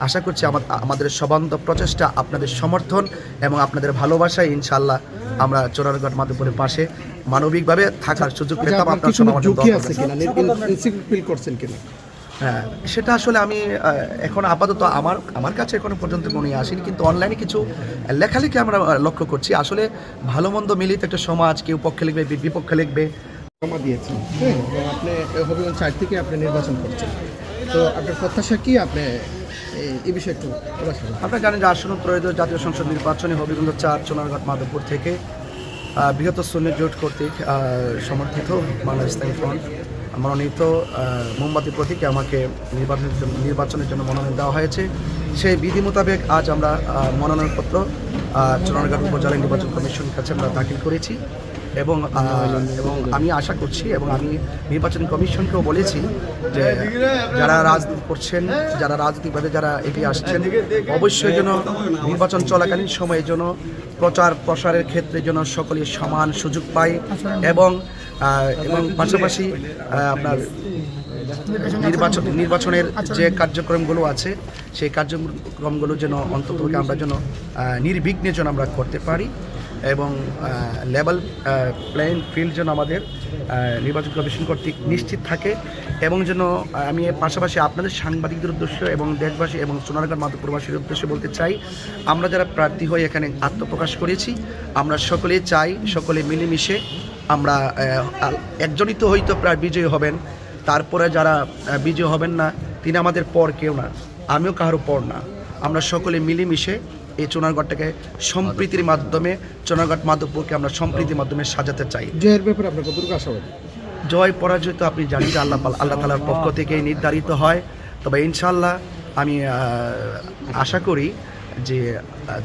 আশা করছি আমাদের সবান্ত প্রচেষ্টা, আপনাদের সমর্থন এবং আপনাদের ভালোবাসায় ইনশাআল্লাহ আমরা চোরারঘাট মাধবপুরের পাশে মানবিকভাবে থাকার সুযোগ পেতাম। আপনার হ্যাঁ, সেটা আসলে আমি এখন আপাতত আমার কাছে এখনো পর্যন্ত মনে আসেনি, কিন্তু অনলাইনে কিছু লেখালেখি আমরা লক্ষ্য করছি। আসলে ভালো মন্দ মিলিত একটা সমাজ, কেউ পক্ষে লিখবে, বিপক্ষে লিখবে। জমা দিয়েছেন, হ্যাঁ, এবং আপনি হবিগঞ্জ 4 থেকে আপনি নির্বাচন করছেন, তো আপনার প্রত্যাশা কি? আপনি এই বিষয়ে একটু আপনারা জানেন যে আসন্ন ত্রয়োদশ জাতীয় সংসদ নির্বাচনে হবিগঞ্জ 4 চোরারঘাট মাধবপুর থেকে বৃহত্তর সুন্নি জোট কর্তৃক সমর্থিত বাংলাদেশ ইসলামী ফ্রন্ট মনোনীত মোমবাতি প্রতীকে আমাকে নির্বাচনের জন্য মনোনয়ন দেওয়া হয়েছে। সেই বিধি মোতাবেক আজ আমরা মনোনয়নপত্র চোরারঘাট উপজেলা নির্বাচন কমিশনের কাছে আমরা দাখিল করেছি এবং আমি আশা করছি এবং আমি নির্বাচন কমিশনকেও বলেছি যে যারা রাজনীতি করছেন, যারা রাজনীতিভাবে যারা এগিয়ে আসছেন, অবশ্যই যেন নির্বাচন চলাকালীন সময়ে যেন প্রচার প্রসারের ক্ষেত্রে যেন সকলে সমান সুযোগ পায় এবং পাশাপাশি আপনার নির্বাচনের যে কার্যক্রমগুলো আছে সেই কার্যক্রমগুলো যেন অন্তত আমরা যেন নির্বিঘ্নে যেন আমরা করতে পারি এবং লেভেল প্লেইং ফিল্ড যেন আমাদের নির্বাচন কমিশন কর্তৃক নিশ্চিত থাকে এবং যেন আমি পাশাপাশি আপনাদের সাংবাদিকদের উদ্দেশ্য এবং দেশবাসী এবং সোনারঘাট মাধবপুরবাসীর উদ্দেশ্যে বলতে চাই, আমরা যারা প্রার্থী হয়ে এখানে আত্মপ্রকাশ করেছি, আমরা সকলে চাই সকলে মিলেমিশে আমরা একজনই তো হয়তো প্রায় বিজয়ী হবেন, তারপরে যারা বিজয়ী হবেন না তিনি আমাদের পর কেউ না, আমিও কারো পর না, আমরা সকলে মিলেমিশে এই চোরারঘাটটাকে সম্প্রীতির মাধ্যমে চোরারঘাট মাধবপুরকে আমরা সম্প্রীতির মাধ্যমে সাজাতে চাই। জয়ের ব্যাপারে আপনার কতটুকু আশাবাদী? জয় পরাজয় তো আপনি জানেন যে আল্লাহ তাআলার পক্ষ থেকে নির্ধারিত হয়, তবে ইনশাআল্লাহ আমি আশা করি যে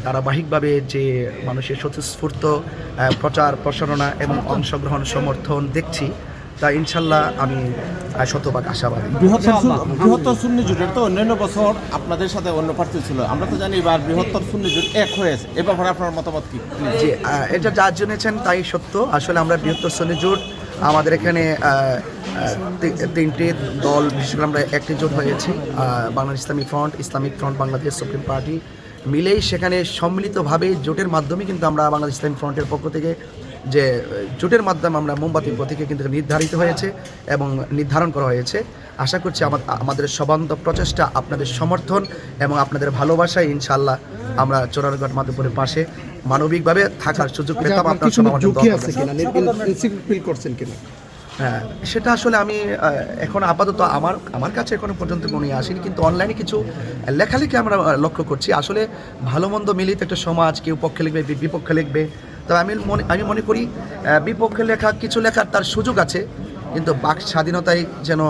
ধারাবাহিকভাবে যে মানুষের স্বতঃস্ফূর্ত প্রচার প্রসারণা এবং অংশগ্রহণ সমর্থন দেখছি, তা ইনশাল্লাহ আমি শতভাগ আশাবাদী। বৃহত্তর সুন্নি জোটের তো অন্যান্য বছর আপনাদের সাথে অন্য প্রার্থী ছিল, আমরা তো জানি এবার বৃহত্তর সুন্নি জোট এক হয়েছে, এ ব্যাপারে আপনার মতামত কি? জি, এটা যা জেনেছেন তাই সত্য। আসলে আমরা বৃহত্তর সুন্নি জোট, আমাদের এখানে 3টি দল, বিশেষ করে আমরা একটি জোট হয়েছি Bangladesh Islamic front, Bangladesh supreme party মিলেই সেখানে সম্মিলিতভাবে জোটের মাধ্যমে কিন্তু আমরা বাংলাদেশ ইসলামিক ফ্রন্টের পক্ষ থেকে যে জোটের মাধ্যমে আমরা মোমবাতি প্রতীকে কিন্তু নির্ধারিত হয়েছে এবং নির্ধারণ করা হয়েছে। আশা করছি আমাদের সবান্ত প্রচেষ্টা, আপনাদের সমর্থন এবং আপনাদের ভালোবাসায় ইনশাআল্লাহ আমরা চোরারঘাট মাধবপুরের পাশে মানবিকভাবে থাকার সুযোগ পেতাম। আপনার হ্যাঁ, সেটা আসলে আমি এখন আপাতত আমার কাছে এখনো পর্যন্ত মনে আসেনি, কিন্তু অনলাইনে কিছু লেখালেখি আমরা লক্ষ্য করছি। আসলে ভালো মন্দ মিলিত একটা সমাজ, কেউ পক্ষে লিখবে, বিপক্ষে লিখবে, তবে আমি মনে করি বিপক্ষে কিছু লেখার তার সুযোগ আছে, কিন্তু বাক স্বাধীনতায় যেন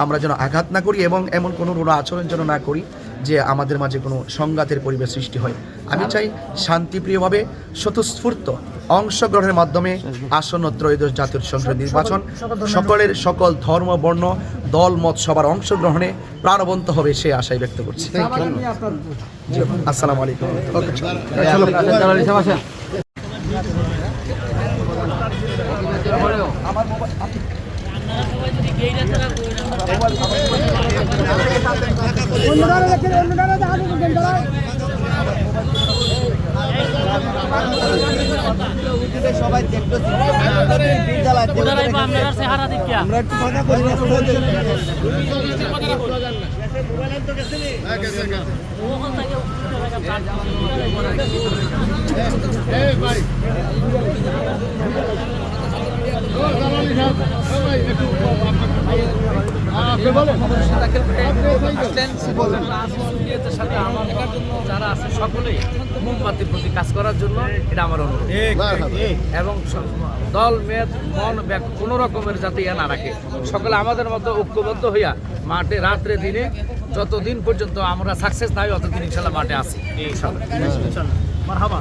আমরা যেন আঘাত না করি এবং এমন কোনো আচরণ যেন না করি যে আমাদের মাঝে কোনো সংঘাতের পরিবেশ সৃষ্টি হয়। আমি চাই শান্তিপ্রিয়ভাবে স্বতঃস্ফূর্ত অংশগ্রহণের মাধ্যমে আসন্ন ত্রয়োদশ জাতীয় সংসদ নির্বাচন সকল ধর্ম, বর্ণ, দল, মত সবার অংশগ্রহণে প্রাণবন্ত হবে সে আশাই ব্যক্ত করছি। আসসালামু আলাইকুম। সবাই দেখতেছি আমরা একটু কথা করি যারা আছে সকলেই মোমবাতির প্রতি কাজ করার জন্য এটা আমার অনুরোধ এবং দল মেদ মন কোনো রকমের যাতে না রাখে, সকলে আমাদের মতো ঐক্যবদ্ধ হইয়া মাঠে রাত্রে দিনে যতদিন পর্যন্ত আমরা সাকসেস না হই অতদিন ইনশাল্লাহ মাঠে আসি। মারহাবা।